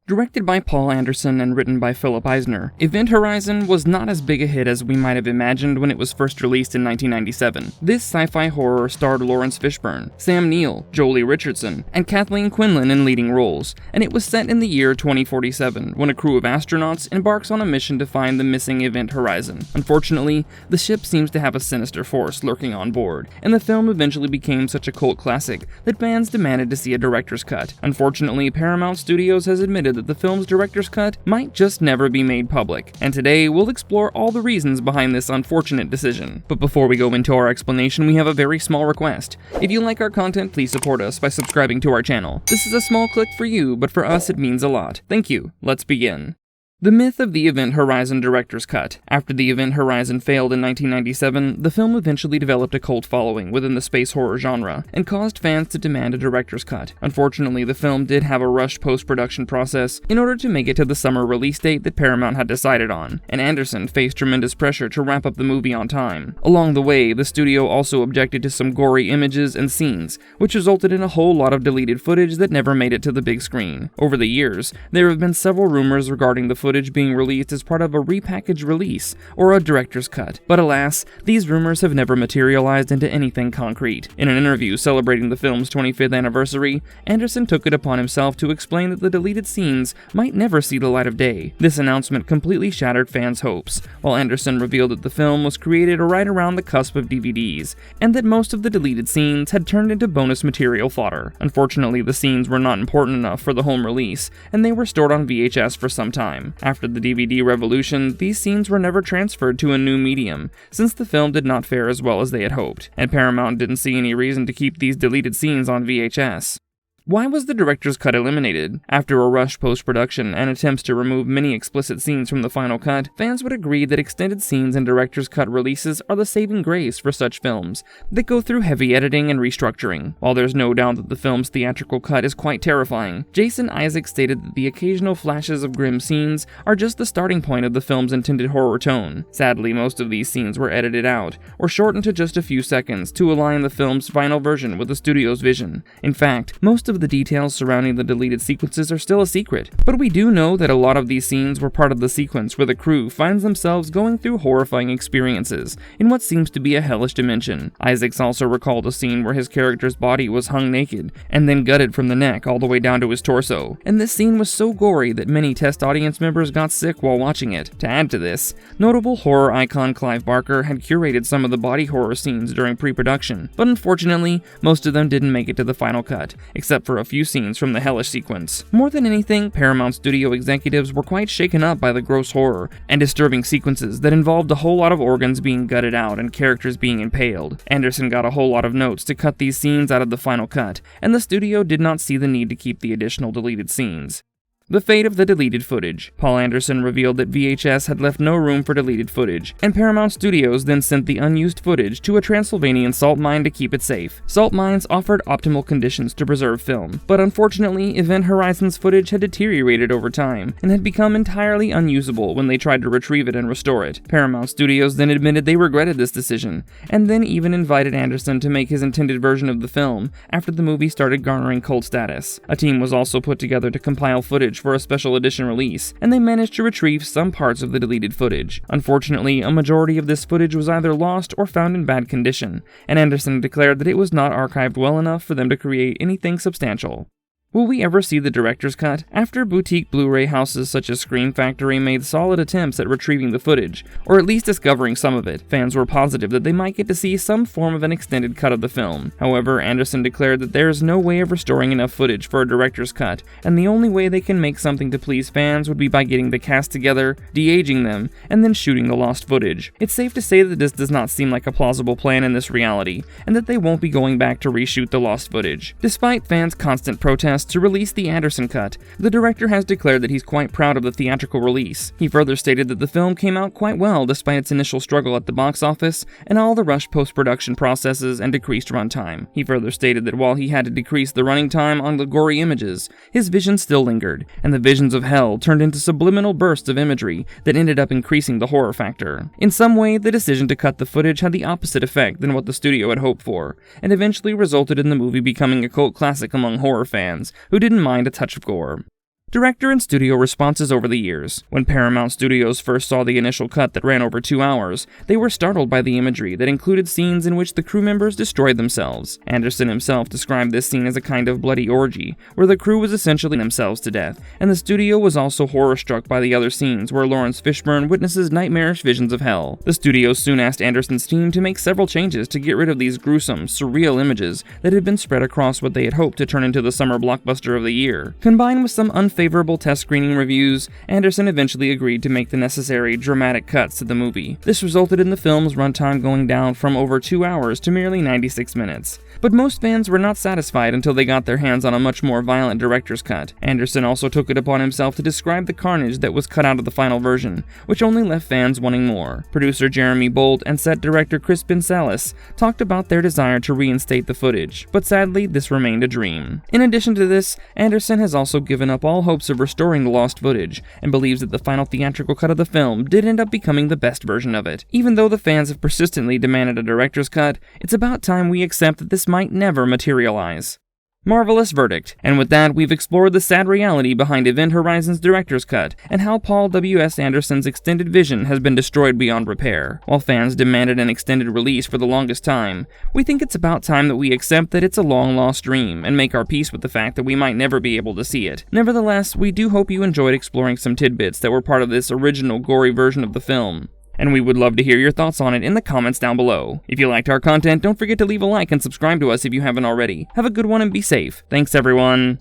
Directed by Paul Anderson and written by Philip Eisner, Event Horizon was not as big a hit as we might have imagined when it was first released in 1997. This sci-fi horror starred Lawrence Fishburne, Sam Neill, Jolie Richardson, and Kathleen Quinlan in leading roles, and it was set in the year 2047 when a crew of astronauts embarks on a mission to find the missing Event Horizon. Unfortunately, the ship seems to have a sinister force lurking on board, and the film eventually became such a cult classic that fans demanded to see a director's cut. Unfortunately, Paramount Studios has admitted that the film's director's cut might just never be made public, and today we'll explore all the reasons behind this unfortunate decision. But before we go into our explanation, we have a very small request. If you like our content, please support us by subscribing to our channel. This is a small click for you, but for us it means a lot. Thank you. Let's begin. The myth of the Event Horizon director's cut. After the Event Horizon failed in 1997, the film eventually developed a cult following within the space horror genre, and caused fans to demand a director's cut. Unfortunately, the film did have a rushed post-production process in order to make it to the summer release date that Paramount had decided on, and Anderson faced tremendous pressure to wrap up the movie on time. Along the way, the studio also objected to some gory images and scenes, which resulted in a whole lot of deleted footage that never made it to the big screen. Over the years, there have been several rumors regarding the footage being released as part of a repackaged release or a director's cut, but alas, these rumors have never materialized into anything concrete. In an interview celebrating the film's 25th anniversary, Anderson took it upon himself to explain that the deleted scenes might never see the light of day. This announcement completely shattered fans' hopes, while Anderson revealed that the film was created right around the cusp of DVDs, and that most of the deleted scenes had turned into bonus material fodder. Unfortunately, the scenes were not important enough for the home release, and they were stored on VHS for some time. After the DVD revolution, these scenes were never transferred to a new medium, since the film did not fare as well as they had hoped, and Paramount didn't see any reason to keep these deleted scenes on VHS. Why was the director's cut eliminated? After a rushed post-production and attempts to remove many explicit scenes from the final cut, fans would agree that extended scenes in director's cut releases are the saving grace for such films that go through heavy editing and restructuring. While there's no doubt that the film's theatrical cut is quite terrifying, Jason Isaac stated that the occasional flashes of grim scenes are just the starting point of the film's intended horror tone. Sadly, most of these scenes were edited out, or shortened to just a few seconds to align the film's final version with the studio's vision. In fact, most of the details surrounding the deleted sequences are still a secret, but we do know that a lot of these scenes were part of the sequence where the crew finds themselves going through horrifying experiences in what seems to be a hellish dimension. Isaacs also recalled a scene where his character's body was hung naked and then gutted from the neck all the way down to his torso, and this scene was so gory that many test audience members got sick while watching it. To add to this, notable horror icon Clive Barker had curated some of the body horror scenes during pre-production, but unfortunately, most of them didn't make it to the final cut, except for a few scenes from the hellish sequence. More than anything, Paramount Studio executives were quite shaken up by the gross horror and disturbing sequences that involved a whole lot of organs being gutted out and characters being impaled. Anderson got a whole lot of notes to cut these scenes out of the final cut, and the studio did not see the need to keep the additional deleted scenes. The fate of the deleted footage. Paul Anderson revealed that VHS had left no room for deleted footage, and Paramount Studios then sent the unused footage to a Transylvanian salt mine to keep it safe. Salt mines offered optimal conditions to preserve film, but unfortunately, Event Horizon's footage had deteriorated over time, and had become entirely unusable when they tried to retrieve it and restore it. Paramount Studios then admitted they regretted this decision, and then even invited Anderson to make his intended version of the film after the movie started garnering cult status. A team was also put together to compile footage for a special edition release, and they managed to retrieve some parts of the deleted footage. Unfortunately, a majority of this footage was either lost or found in bad condition, and Anderson declared that it was not archived well enough for them to create anything substantial. Will we ever see the director's cut? After boutique Blu-ray houses such as Scream Factory made solid attempts at retrieving the footage, or at least discovering some of it, fans were positive that they might get to see some form of an extended cut of the film. However, Anderson declared that there is no way of restoring enough footage for a director's cut, and the only way they can make something to please fans would be by getting the cast together, de-aging them, and then shooting the lost footage. It's safe to say that this does not seem like a plausible plan in this reality, and that they won't be going back to reshoot the lost footage. Despite fans' constant protests to release the Anderson cut, the director has declared that he's quite proud of the theatrical release. He further stated that the film came out quite well despite its initial struggle at the box office and all the rushed post-production processes and decreased runtime. He further stated that while he had to decrease the running time on the gory images, his vision still lingered, and the visions of hell turned into subliminal bursts of imagery that ended up increasing the horror factor. In some way, the decision to cut the footage had the opposite effect than what the studio had hoped for, and eventually resulted in the movie becoming a cult classic among horror fans, who didn't mind a touch of gore. Director and studio responses over the years. When Paramount Studios first saw the initial cut that ran over 2 hours, they were startled by the imagery that included scenes in which the crew members destroyed themselves. Anderson himself described this scene as a kind of bloody orgy, where the crew was essentially themselves to death, and the studio was also horror-struck by the other scenes where Lawrence Fishburne witnesses nightmarish visions of hell. The studio soon asked Anderson's team to make several changes to get rid of these gruesome, surreal images that had been spread across what they had hoped to turn into the summer blockbuster of the year. Combined with some unfavorable test screening reviews, Anderson eventually agreed to make the necessary dramatic cuts to the movie. This resulted in the film's runtime going down from over 2 hours to merely 96 minutes. But most fans were not satisfied until they got their hands on a much more violent director's cut. Anderson also took it upon himself to describe the carnage that was cut out of the final version, which only left fans wanting more. Producer Jeremy Bolt and set director Crispin Salas talked about their desire to reinstate the footage, but sadly this remained a dream. In addition to this, Anderson has also given up all hopes of restoring the lost footage, and believes that the final theatrical cut of the film did end up becoming the best version of it. Even though the fans have persistently demanded a director's cut, it's about time we accept that this might never materialize. Marvelous verdict. And with that, we've explored the sad reality behind Event Horizon's director's cut, and how Paul W.S. Anderson's extended vision has been destroyed beyond repair. While fans demanded an extended release for the longest time, we think it's about time that we accept that it's a long-lost dream, and make our peace with the fact that we might never be able to see it. Nevertheless, we do hope you enjoyed exploring some tidbits that were part of this original gory version of the film, and we would love to hear your thoughts on it in the comments down below. If you liked our content, don't forget to leave a like and subscribe to us if you haven't already. Have a good one and be safe. Thanks everyone.